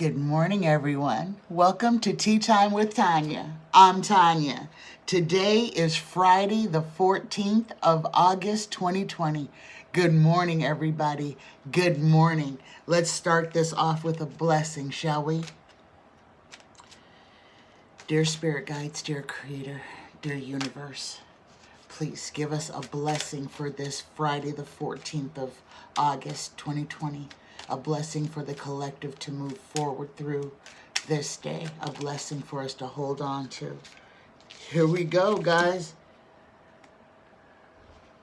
Good morning, everyone. Welcome to Tea Time with Tanya. I'm Tanya. Today is Friday, the 14th of August, 2020. Good morning, everybody. Good morning. Let's start this off with a blessing, shall we? Dear Spirit Guides, dear Creator, dear Universe, please give us a blessing for this Friday, the 14th of August, 2020. A blessing for the collective to move forward through this day. A blessing for us to hold on to. Here we go, guys.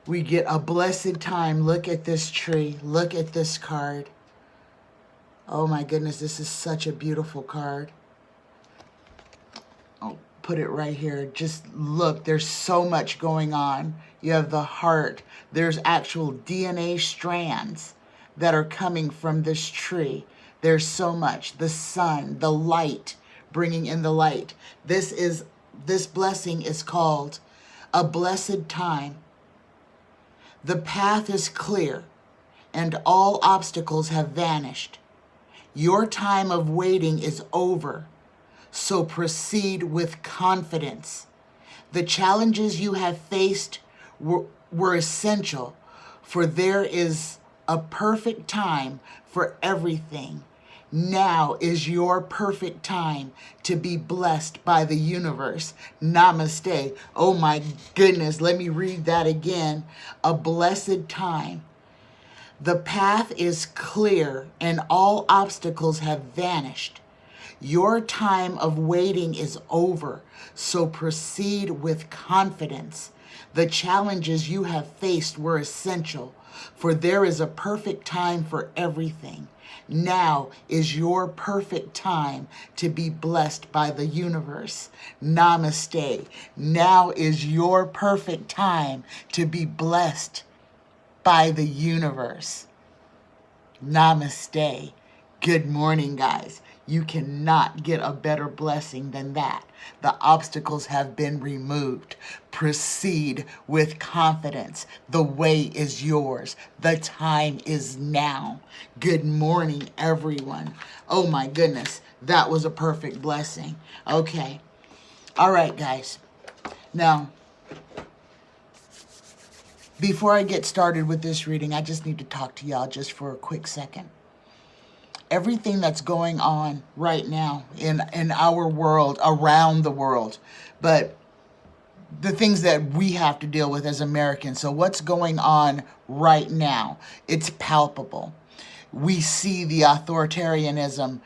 We get a blessed time. Look at this tree. Look at this card. Oh my goodness, this is such a beautiful card. I'll put it right here. Just look, there's so much going on. You have the heart. There's actual DNA strands that are coming from this tree. There's so much. The sun, the light, bringing in the light. This blessing is called a blessed time. The path is clear and all obstacles have vanished. Your time of waiting is over, so proceed with confidence. The challenges you have faced were essential, for there is a perfect time for everything. Now is your perfect time to be blessed by the universe. Namaste. Oh my goodness, let me read that again. A blessed time. The path is clear and all obstacles have vanished. Your time of waiting is over, so proceed with confidence. The challenges you have faced were essential, for there is a perfect time for everything. Now is your perfect time to be blessed by the universe. Namaste. Now is your perfect time to be blessed by the universe. Namaste. Good morning, guys. You cannot get a better blessing than that. The obstacles have been removed. Proceed with confidence. The way is yours. The time is now. Good morning, everyone. Oh my goodness, that was a perfect blessing. Okay. All right, guys. Now, before I get started with this reading, I just need to talk to y'all just for a quick second. Everything that's going on right now in our world, around the world, but the things that we have to deal with as Americans. So what's going on right now? It's palpable. We see the authoritarianism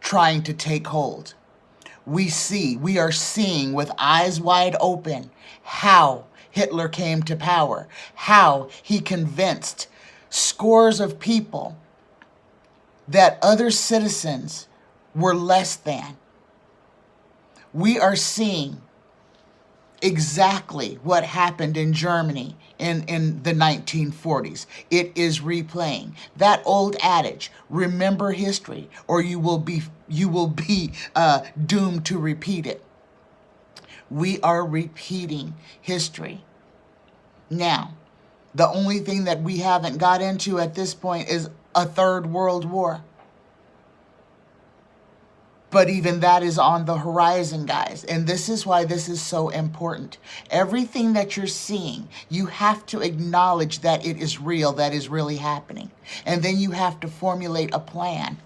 trying to take hold. We are seeing with eyes wide open how Hitler came to power, how he convinced scores of people that other citizens were less than. We are seeing exactly what happened in Germany in the 1940s. It is replaying. That old adage, remember history or you will be doomed to repeat it. We are repeating history. Now, the only thing that we haven't got into at this point is a third world war. But even that is on the horizon, guys. And this is why this is so important. Everything that you're seeing, you have to acknowledge that it is real, that is really happening. And then you have to formulate a plan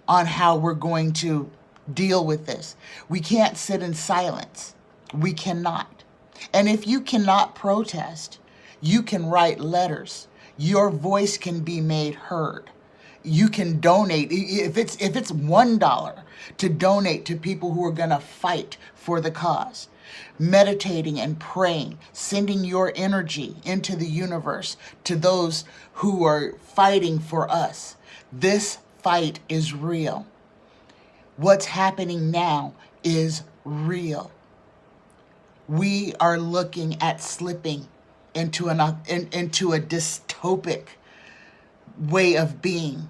on how we're going to deal with this. We can't sit in silence. We cannot. And if you cannot protest, you can write letters. Your voice can be made heard. You can donate, if it's $1 to donate to people who are going to fight for the cause. Meditating and praying, sending your energy into the universe to those who are fighting for us. This fight is real. What's happening now is real. We are looking at slipping into a dystopic way of being.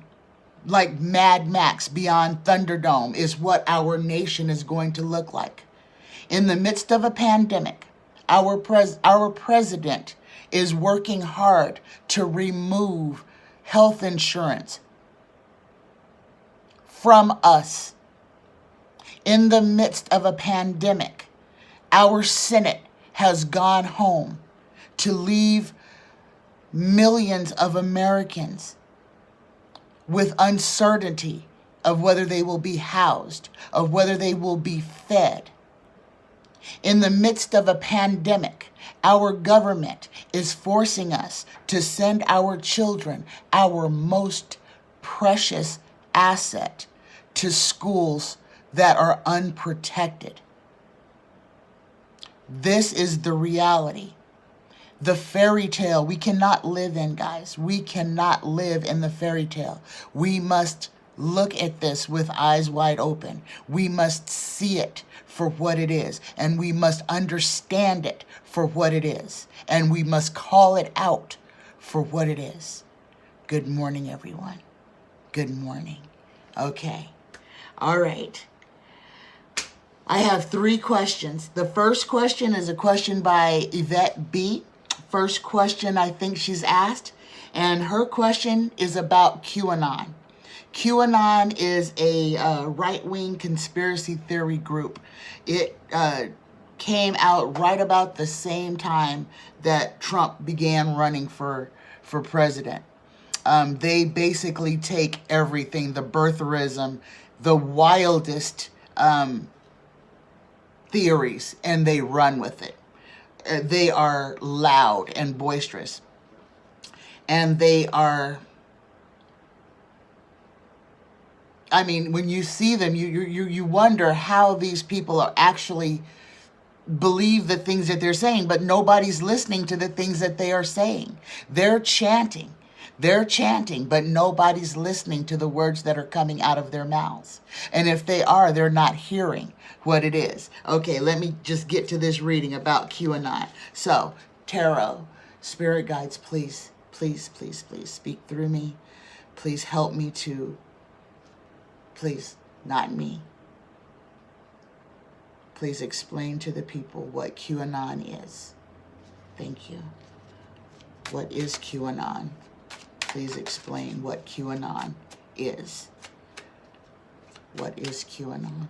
Like Mad Max Beyond Thunderdome is what our nation is going to look like. In the midst of a pandemic, our president is working hard to remove health insurance from us. In the midst of a pandemic, our Senate has gone home to leave millions of Americans with uncertainty of whether they will be housed, of whether they will be fed. In the midst of a pandemic, our government is forcing us to send our children, our most precious asset, to schools that are unprotected. This is the reality. The fairy tale we cannot live in, guys. We cannot live in the fairy tale. We must look at this with eyes wide open. We must see it for what it is, and we must understand it for what it is, and we must call it out for what it is. Good morning, everyone. Good morning. Okay. All right. I have 3 questions. The first question is a question by Yvette B. First question I think she's asked, and her question is about QAnon. QAnon is a right-wing conspiracy theory group. It came out right about the same time that Trump began running for president. They basically take everything, the birtherism, the wildest theories, and they run with it. They are loud and boisterous. And they are, I mean, when you see them, you wonder how these people are actually believe the things that they're saying, but nobody's listening to the things that they are saying. They're chanting, but nobody's listening to the words that are coming out of their mouths. And if they are, they're not hearing what it is. Okay, let me just get to this reading about QAnon. So, tarot, spirit guides, please, please, please, please speak through me. Please help me to, please, not me. Please explain to the people what QAnon is. Thank you. What is QAnon? Please explain what QAnon is. What is QAnon?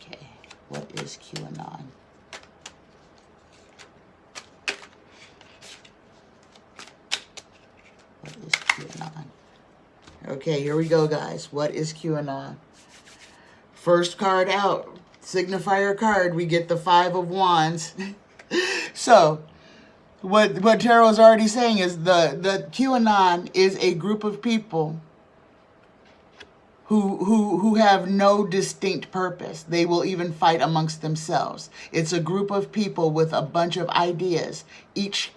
Okay, what is QAnon? What is QAnon? Okay, here we go, guys. What is QAnon? First card out, signifier card, we get the 5 of Wands. So, what Tarot is already saying is the QAnon is a group of people who have no distinct purpose. They will even fight amongst themselves. It's a group of people with a bunch of ideas, each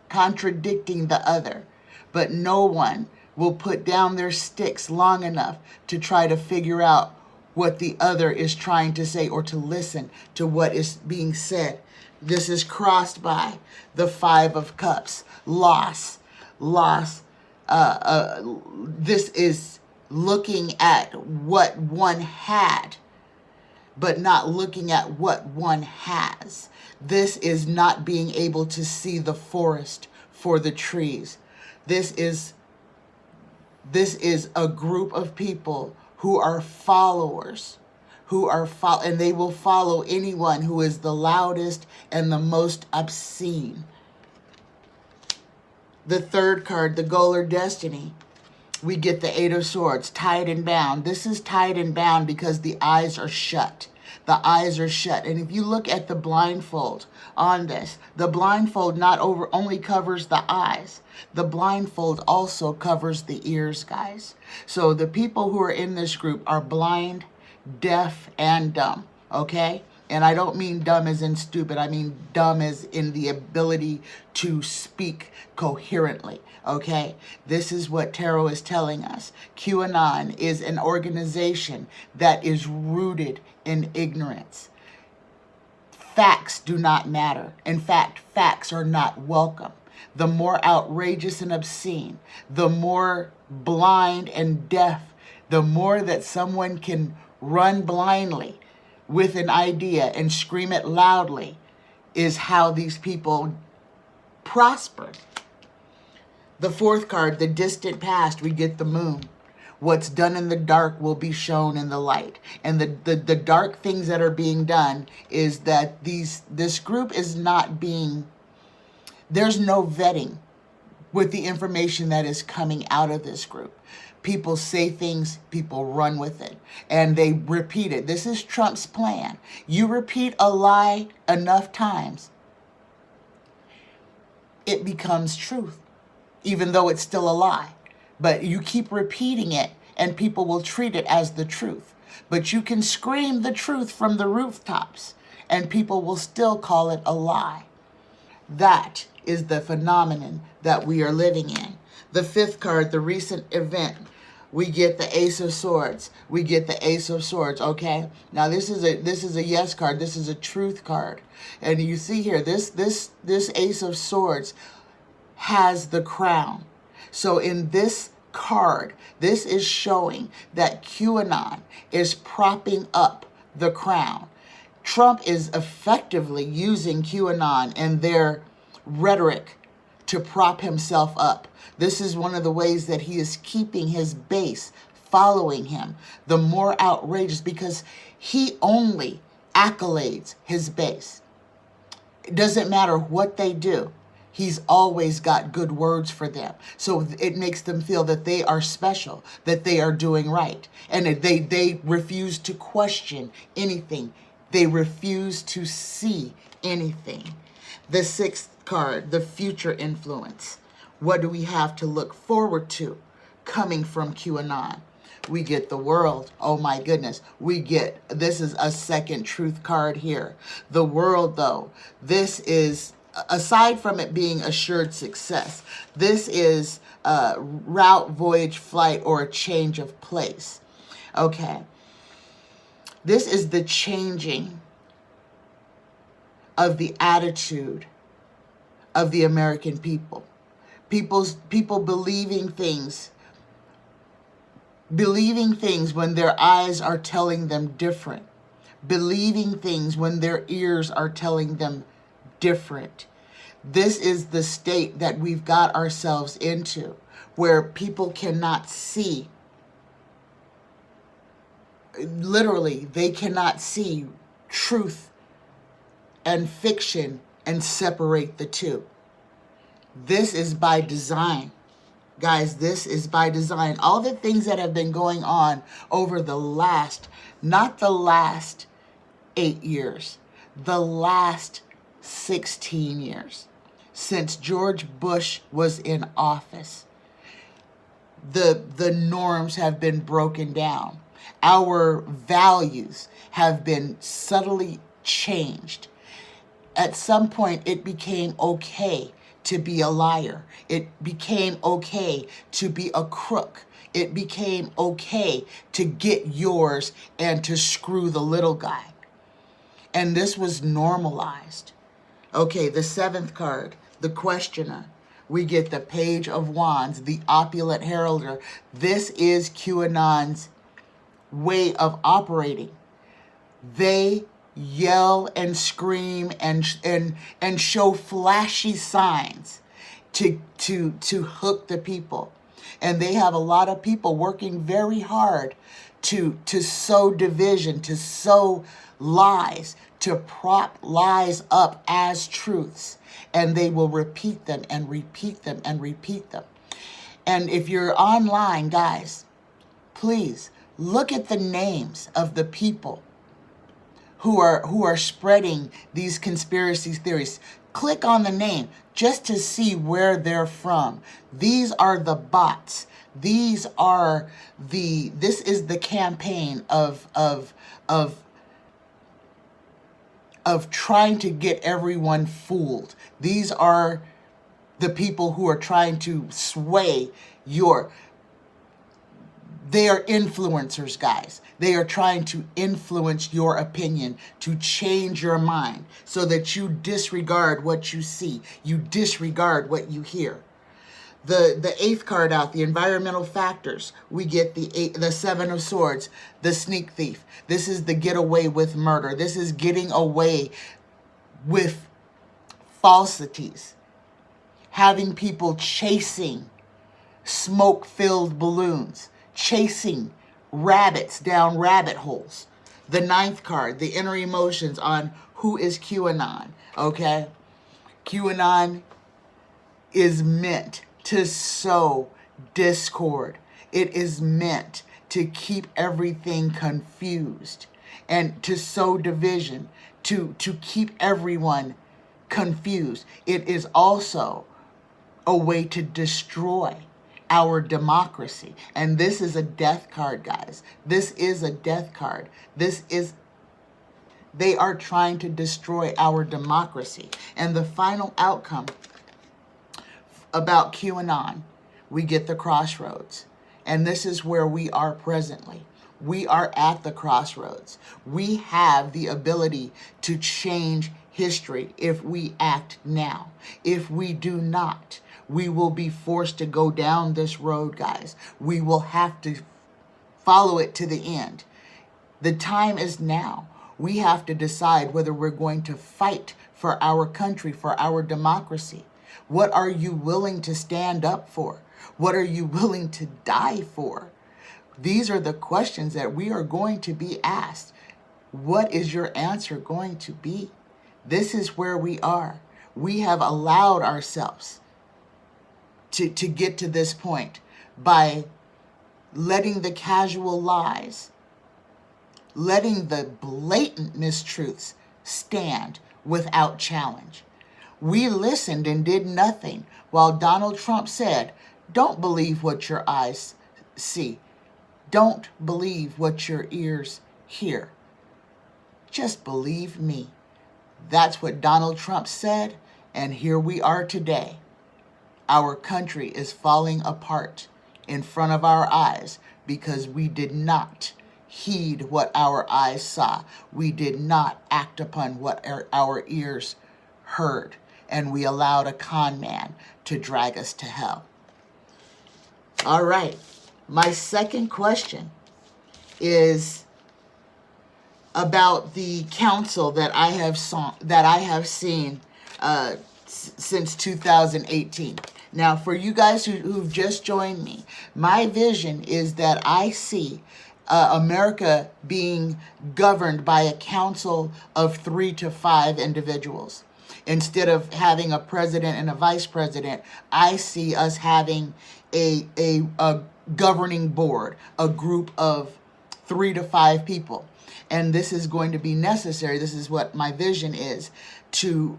contradicting the other, but no one will put down their sticks long enough to try to figure out what the other is trying to say or to listen to what is being said. This is crossed by the 5 of Cups, loss. This is looking at what one had, but not looking at what one has. This is not being able to see the forest for the trees. This is a group of people who are followers, and they will follow anyone who is the loudest and the most obscene. The third card, the goal or destiny, we get the 8 of Swords, tied and bound. This is tied and bound because the eyes are shut. The eyes are shut. And if you look at the blindfold on this, the blindfold not only covers the eyes, the blindfold also covers the ears, guys. So the people who are in this group are blind, deaf, and dumb, okay? And I don't mean dumb as in stupid. I mean dumb as in the ability to speak coherently, okay? This is what Tarot is telling us. QAnon is an organization that is rooted in ignorance. Facts do not matter. In fact, facts are not welcome. The more outrageous and obscene, the more blind and deaf, the more that someone can run blindly with an idea and scream it loudly, is how these people prosper. The fourth card, the distant past, we get the moon. What's done in the dark will be shown in the light. And the dark things that are being done is that this group is not being, there's no vetting with the information that is coming out of this group. People say things, people run with it, and they repeat it. This is Trump's plan. You repeat a lie enough times, it becomes truth, even though it's still a lie. But you keep repeating it, and people will treat it as the truth. But you can scream the truth from the rooftops, and people will still call it a lie. That is the phenomenon that we are living in. The fifth card, the recent event, we get the Ace of Swords. We get the Ace of Swords, okay? Now this is a yes card. This is a truth card. And you see here, this Ace of Swords has the crown. So in this card, this is showing that QAnon is propping up the crown. Trump is effectively using QAnon and their rhetoric to prop himself up. This is one of the ways that he is keeping his base following him. The more outrageous, because he only accolades his base. It doesn't matter what they do. He's always got good words for them. So it makes them feel that they are special, that they are doing right. And they refuse to question anything. They refuse to see anything. The sixth card, the future influence. What do we have to look forward to coming from QAnon? We get the world. Oh my goodness. This is a second truth card here. The world, though, this is, aside from it being assured success, this is route, voyage, flight, or a change of place. Okay. This is the changing of the attitude of the American people. People believing things when their eyes are telling them different. Believing things when their ears are telling them different. This is the state that we've got ourselves into, where people cannot see. Literally, they cannot see truth and fiction and separate the two. This is by design. Guys, this is by design. All the things that have been going on over the last, not the last 8 years, the last 16 years, since George Bush was in office, the norms have been broken down. Our values have been subtly changed. At some point, it became okay to be a liar. It became okay to be a crook. It became okay to get yours and to screw the little guy. And this was normalized. Okay, the seventh card, the questioner. We get the Page of Wands, the opulent heralder. This is QAnon's way of operating. They yell and scream and show flashy signs to hook the people. And they have a lot of people working very hard to sow division, to sow lies, to prop lies up as truths. And they will repeat them and repeat them and repeat them. And if you're online, guys, please look at the names of the people who are spreading these conspiracy theories. Click on the name just to see where they're from. These are the bots. This is the campaign of trying to get everyone fooled. These are the people who are trying to sway they are influencers, guys. They are trying to influence your opinion, to change your mind so that you disregard what you see. You disregard what you hear. The eighth card out, the environmental factors. We get the Seven of Swords, the sneak thief. This is the get away with murder. This is getting away with falsities. having people chasing smoke-filled balloons, chasing rabbits down rabbit holes. The ninth card, the inner emotions on who is QAnon, okay? QAnon is meant to sow discord. It is meant to keep everything confused and to sow division, to keep everyone confused. It is also a way to destroy our democracy. And this is a death card, guys. This is a death card. They are trying to destroy our democracy. And the final outcome about QAnon, we get the crossroads. And this is where we are presently. We are at the crossroads. We have the ability to change history if we act now. If we do not, we will be forced to go down this road, guys. We will have to follow it to the end. The time is now. We have to decide whether we're going to fight for our country, for our democracy. What are you willing to stand up for? What are you willing to die for? These are the questions that we are going to be asked. What is your answer going to be? This is where we are. We have allowed ourselves to get to this point by letting the casual lies, letting the blatant mistruths stand without challenge. We listened and did nothing while Donald Trump said, "Don't believe what your eyes see. Don't believe what your ears hear. Just believe me." That's what Donald Trump said, and here we are today. Our country is falling apart in front of our eyes because we did not heed what our eyes saw. We did not act upon what our ears heard, and we allowed a con man to drag us to hell. All right, my second question is about the council that I have seen since 2018. Now, for you guys who've just joined me, my vision is that I see America being governed by a council of 3 to 5 individuals. Instead of having a president and a vice president, I see us having a governing board, a group of 3 to 5 people. And this is going to be necessary. This is what my vision is, to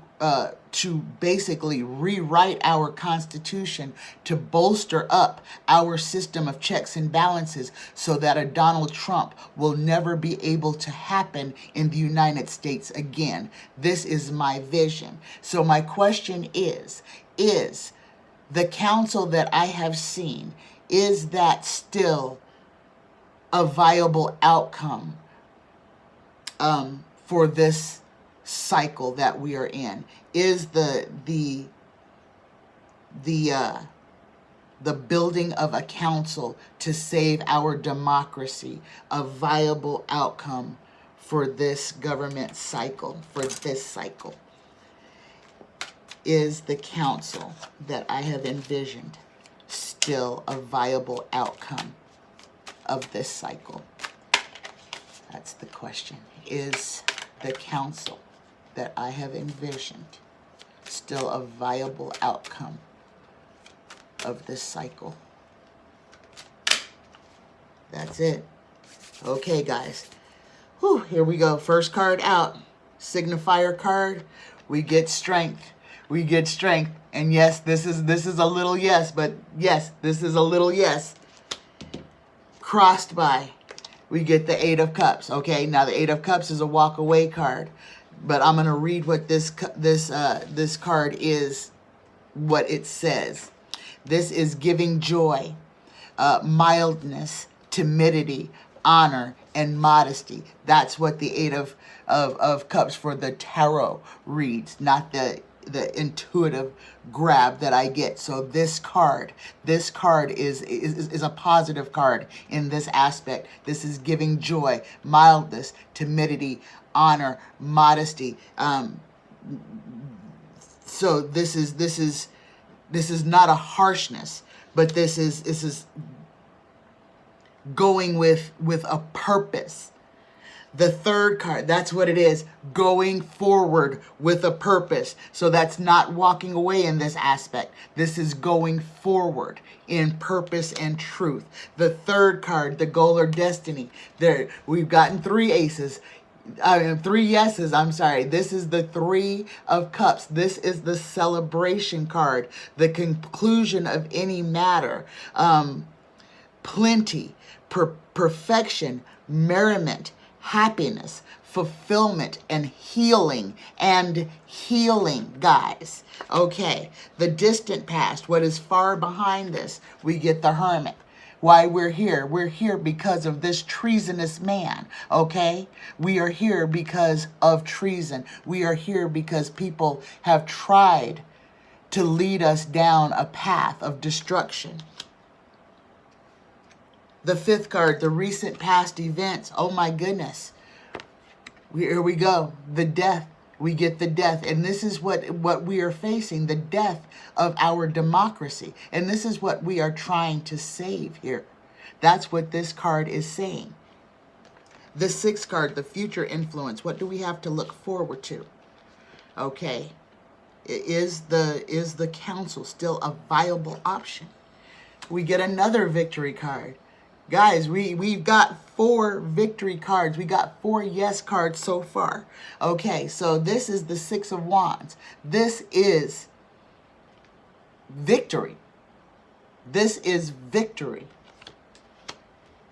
basically rewrite our Constitution, to bolster up our system of checks and balances so that a Donald Trump will never be able to happen in the United States again. This is my vision. So my question is the council that I have seen, is that still a viable outcome for this cycle that we are in? Is the building of a council to save our democracy a viable outcome for this government cycle, for this cycle? Is the council that I have envisioned still a viable outcome of this cycle? That's the question. Is the council that I have envisioned still a viable outcome of this cycle? That's it. Okay, guys. Whew, here we go. First card out. Signifier card. We get strength. We get strength. And yes, this is a little yes, but yes, this is a little yes. Crossed by, we get the 8 of Cups. Okay, now the 8 of Cups is a walk away card, but I'm going to read what this card is, what it says. This is giving joy, mildness, timidity, honor, and modesty. That's what the 8 of Cups for the tarot reads, not the intuitive grab that I get. So this card is a positive card in this aspect. This is giving joy, mildness, timidity, honor, modesty. So this is This is not a harshness, but this is going with a purpose. The third card, that's what it is, going forward with a purpose. So that's not walking away in this aspect. This is going forward in purpose and truth. The third card, the goal or destiny. There, we've gotten three aces. Three yeses, I'm sorry. This is the Three of Cups. This is the celebration card, the conclusion of any matter. Plenty, perfection, merriment, happiness, fulfillment, and healing. Guys. Okay, the distant past, what is far behind this, we get the Hermit. Why we're here? We're here because of this treasonous man, okay? We are here because of treason. We are here because people have tried to lead us down a path of destruction. The fifth card, the recent past events. Oh my goodness. Here we go. The death. We get the death. And this is what we are facing. The death of our democracy. And this is what we are trying to save here. That's what this card is saying. The sixth card, the future influence. What do we have to look forward to? Okay. Is the council still a viable option? We get another victory card. Guys, we've got 4 victory cards. We got 4 yes cards so far. Okay, so this is the Six of Wands. This is victory. This is victory.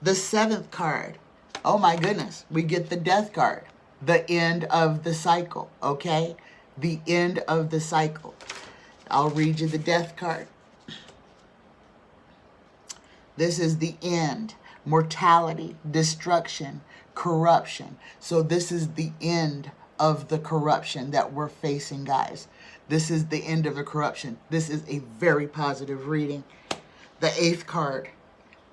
The 7th card. Oh my goodness. We get the Death card. The end of the cycle. Okay? The end of the cycle. I'll read you the Death card. This is the end, mortality, destruction, corruption. So this is the end of the corruption that we're facing, guys. This is the end of the corruption. This is a very positive reading. The 8th card,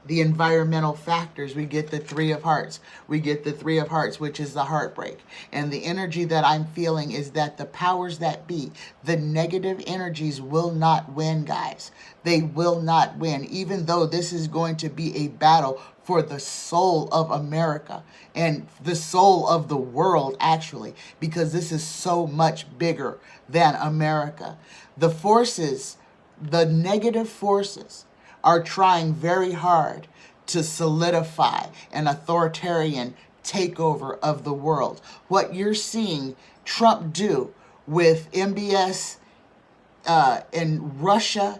the environmental factors. We get the Three of Hearts. We get the Three of Hearts, which is the heartbreak. And the energy that I'm feeling is that the powers that be, the negative energies will not win, guys. They will not win, even though this is going to be a battle for the soul of America and the soul of the world, actually, because this is so much bigger than America. The forces, the negative forces, are trying very hard to solidify an authoritarian takeover of the world. What you're seeing Trump do with MBS in Russia,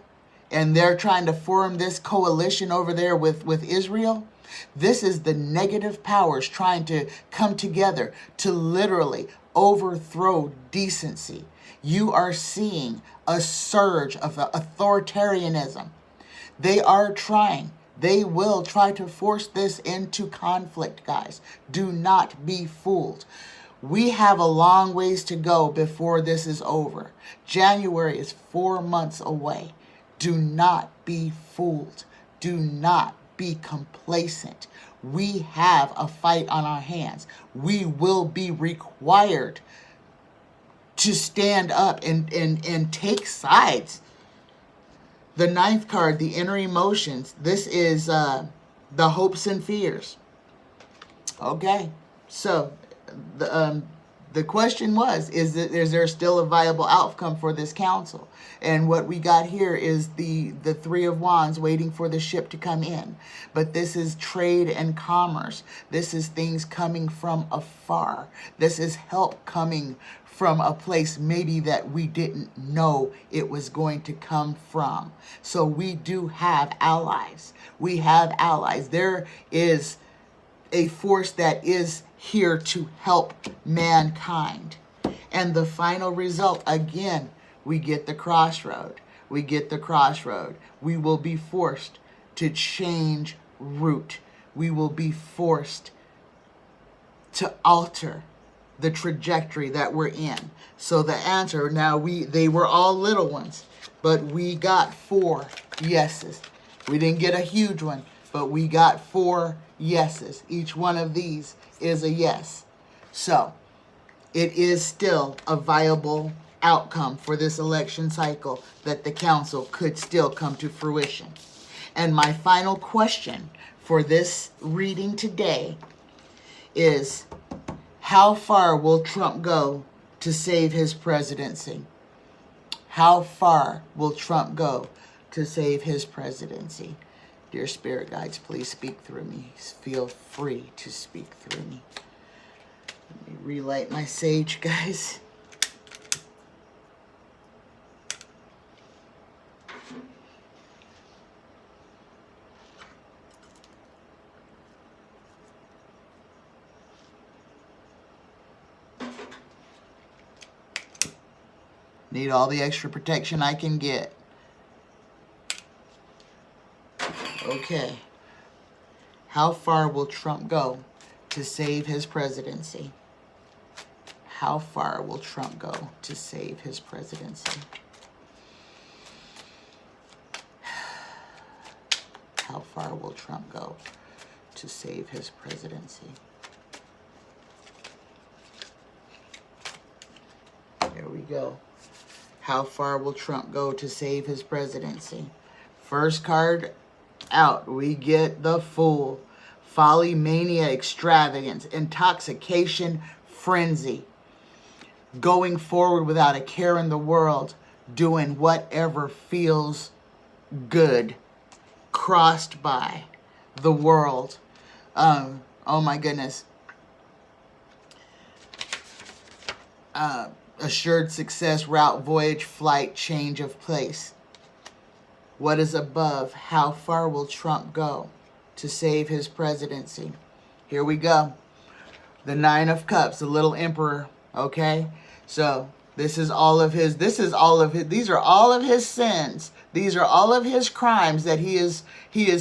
and they're trying to form this coalition over there with Israel, this is the negative powers trying to come together to literally overthrow decency. You are seeing a surge of authoritarianism. They are trying. They will try to force this into conflict, guys. Do not be fooled. We have a long ways to go before this is over. January is 4 months away. Do not be fooled. Do not be complacent. We have a fight on our hands. We will be required to stand up and take sides. The 9th card, the inner emotions. This is the hopes and fears. Okay, so the question was, is there still a viable outcome for this council? And what we got here is the Three of Wands waiting for the ship to come in. But this is trade and commerce. This is things coming from afar. This is help coming from a place maybe that we didn't know it was going to come from. So we do have allies. We have allies. There is a force that is here to help mankind. And the final result, again, we get the crossroad. We get the crossroad. We will be forced to change route. We will be forced to alter the trajectory that we're in. So the answer, now they were all little ones, but we got 4 yeses. We didn't get a huge one, but we got 4 yeses. Each one of these is a yes. So it is still a viable outcome for this election cycle that the council could still come to fruition. And my final question for this reading today is, how far will Trump go to save his presidency? How far will Trump go to save his presidency? Dear Spirit Guides, please speak through me. Feel free to speak through me. Let me relight my sage, guys. Need all the extra protection I can get. Okay. How far will Trump go to save his presidency? How far will Trump go to save his presidency? How far will Trump go to save his presidency? There we go. How far will Trump go to save his presidency? First card out, we get the Fool. Folly, mania, extravagance, intoxication, frenzy. Going forward without a care in the world, doing whatever feels good. Crossed by the world. Oh my goodness. Assured success, route, voyage, flight, change of place. What is above? How far will Trump go to save his presidency? Here we go. The Nine of Cups, the little emperor. Okay? So these are all of his sins. These are all of his crimes that he is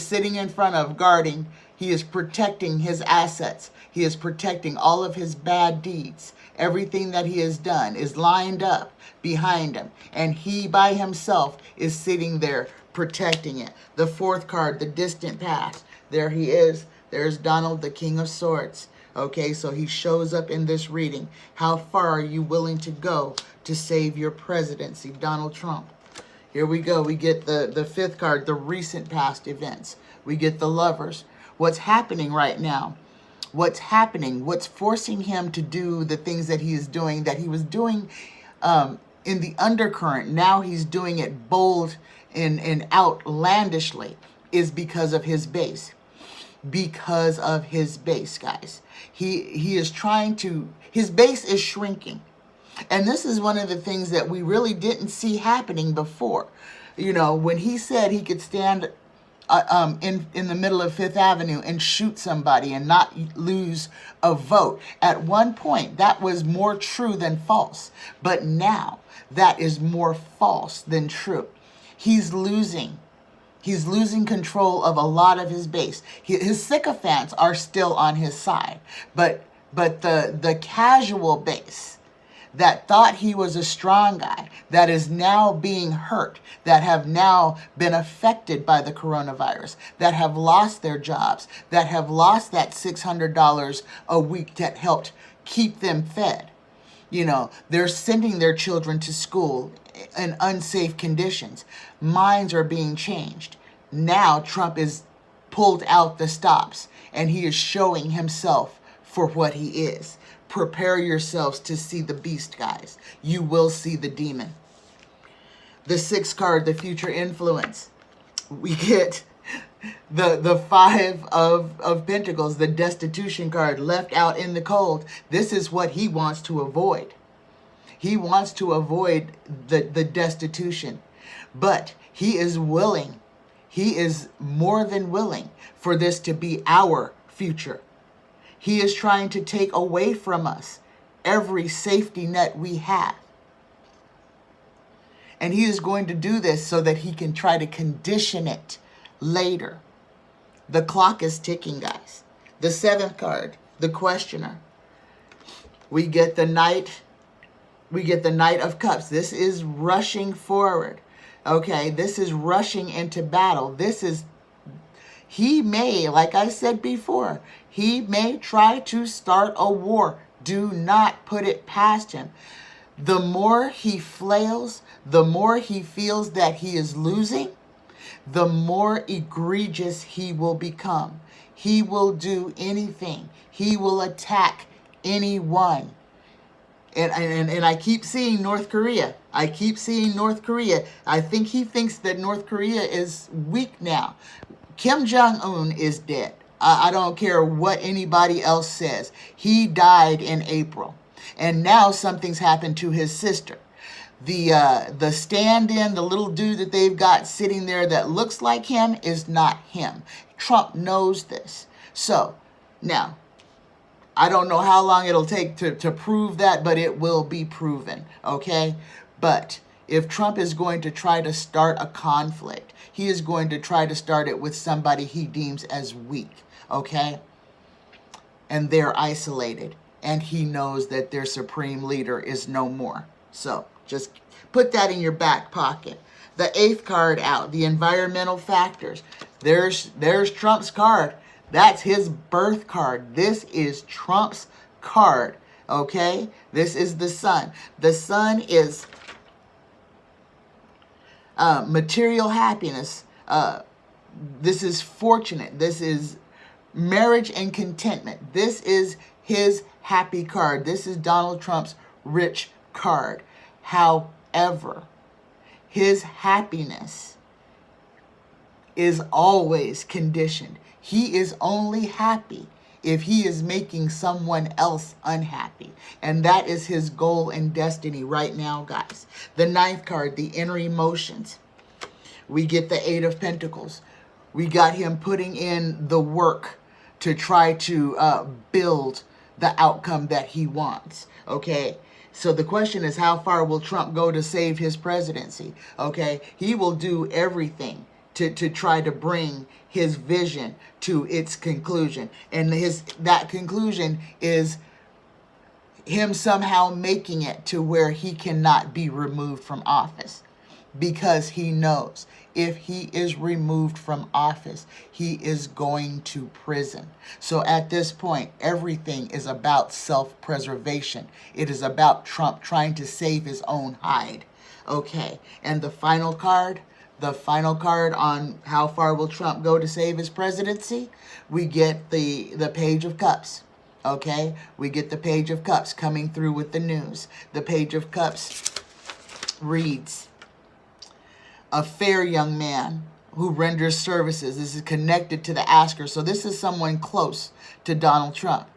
sitting in front of, guarding. He is protecting his assets. He is protecting all of his bad deeds. Everything that he has done is lined up behind him. And he by himself is sitting there protecting it. The fourth card, the distant past. There he is. There's Donald, the King of Swords. Okay, so he shows up in this reading. How far are you willing to go to save your presidency, Donald Trump? Here we go. We get the fifth card, the recent past events. We get the Lovers. What's happening right now? What's happening? What's forcing him to do the things that he is doing, that he was doing in the undercurrent? Now he's doing it bold and outlandishly, is because of his base. Because of his base, guys. He is trying to, his base is shrinking. And this is one of the things that we really didn't see happening before. You know, when he said he could stand in the middle of Fifth Avenue and shoot somebody and not lose a vote. At one point, that was more true than false. But now, that is more false than true. He's losing control of a lot of his base. His sycophants are still on his side. But the casual base that thought he was a strong guy, that is now being hurt, that have now been affected by the coronavirus, that have lost their jobs, that have lost that $600 a week that helped keep them fed. You know, they're sending their children to school in unsafe conditions. Minds are being changed. Now Trump is pulled out the stops and he is showing himself for what he is. Prepare yourselves to see the beast, guys. You will see the demon. The sixth card, the future influence. We get the Five of Pentacles, the destitution card, left out in the cold. This is what he wants to avoid. He wants to avoid the destitution. But he is willing. He is more than willing for this to be our future. He is trying to take away from us every safety net we have. And he is going to do this so that he can try to condition it later. The clock is ticking, guys. The seventh card, the questioner. We get the Knight. We get the Knight of Cups. This is rushing forward. Okay, this is rushing into battle. This is, he may, like I said before, he may try to start a war. Do not put it past him. The more he flails, the more he feels that he is losing, the more egregious he will become. He will do anything. He will attack anyone. And I keep seeing North Korea. I keep seeing North Korea. I think he thinks that North Korea is weak now. Kim Jong-un is dead. I don't care what anybody else says. He died in April. And now something's happened to his sister. The stand-in, the little dude that they've got sitting there that looks like him is not him. Trump knows this. So, now, I don't know how long it'll take to prove that, but it will be proven, okay? But if Trump is going to try to start a conflict, he is going to try to start it with somebody he deems as weak, okay? And they're isolated, and he knows that their supreme leader is no more. So just put that in your back pocket. The 8th card out, the environmental factors. There's Trump's card. That's his birth card. This is Trump's card, okay? This is the sun. The sun is material happiness. This is fortunate. This is marriage and contentment. This is his happy card. This is Donald Trump's rich card. However, his happiness is always conditioned. He is only happy if he is making someone else unhappy. And that is his goal and destiny right now, guys. The 9th card, the inner emotions. We get the 8 of Pentacles. We got him putting in the work to try to build the outcome that he wants, okay? So the question is, how far will Trump go to save his presidency, okay? He will do everything to try to bring his vision to its conclusion. And that conclusion is him somehow making it to where he cannot be removed from office. Because he knows if he is removed from office, he is going to prison. So at this point, everything is about self-preservation. It is about Trump trying to save his own hide. Okay, and the final card on how far will Trump go to save his presidency, we get the Page of Cups. Okay, we get the Page of Cups coming through with the news. The Page of Cups reads, a fair young man who renders services. This is connected to the asker. So this is someone close to Donald Trump.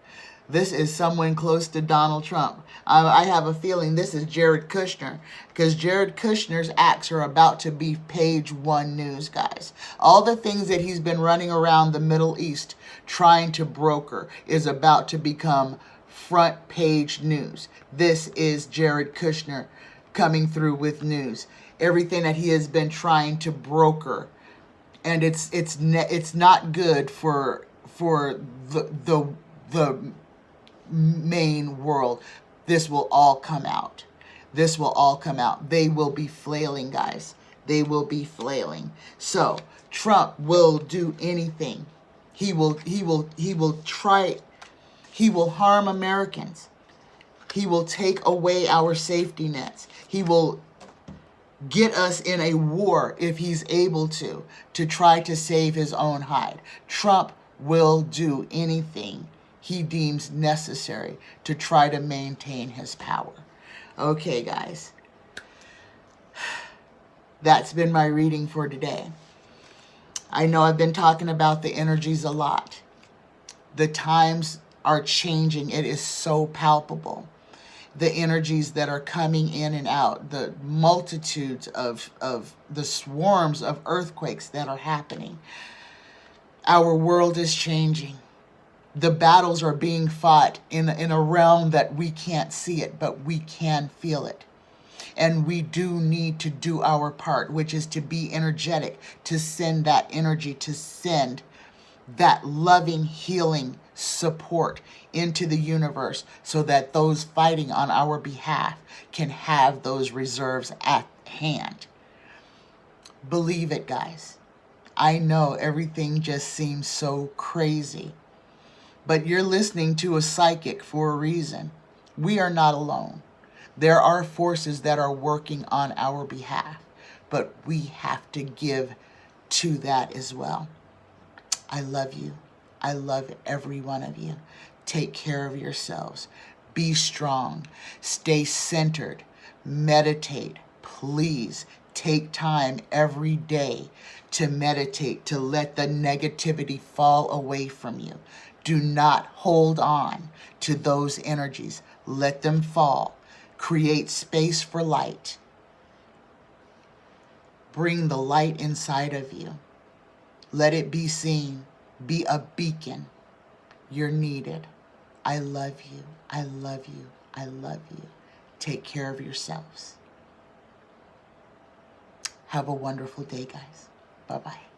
This is someone close to Donald Trump. I have a feeling this is Jared Kushner, because Jared Kushner's acts are about to be page 1 news, guys. All the things that he's been running around the Middle East trying to broker is about to become front page news. This is Jared Kushner coming through with news. Everything that he has been trying to broker, and it's not good for the main world. This will all come out. This will all come out. They will be flailing, guys. They will be flailing. So Trump will do anything. He will try. He will harm Americans. He will take away our safety nets. He will get us in a war if he's able to try to save his own hide. Trump will do anything he deems necessary to try to maintain his power. Okay, guys. That's been my reading for today. I know I've been talking about the energies a lot. The times are changing. It is so palpable. The energies that are coming in and out, the multitudes of the swarms of earthquakes that are happening. Our world is changing. The battles are being fought in a realm that we can't see it, but we can feel it. And we do need to do our part, which is to be energetic, to send that energy, to send that loving, healing support into the universe so that those fighting on our behalf can have those reserves at hand. Believe it, guys. I know everything just seems so crazy, but you're listening to a psychic for a reason. We are not alone. There are forces that are working on our behalf, but we have to give to that as well. I love you. I love every one of you. Take care of yourselves. Be strong. Stay centered. Meditate. Please take time every day to meditate, to let the negativity fall away from you. Do not hold on to those energies. Let them fall. Create space for light. Bring the light inside of you. Let it be seen. Be a beacon. You're needed. I love you. I love you. I love you. Take care of yourselves. Have a wonderful day, guys. Bye-bye.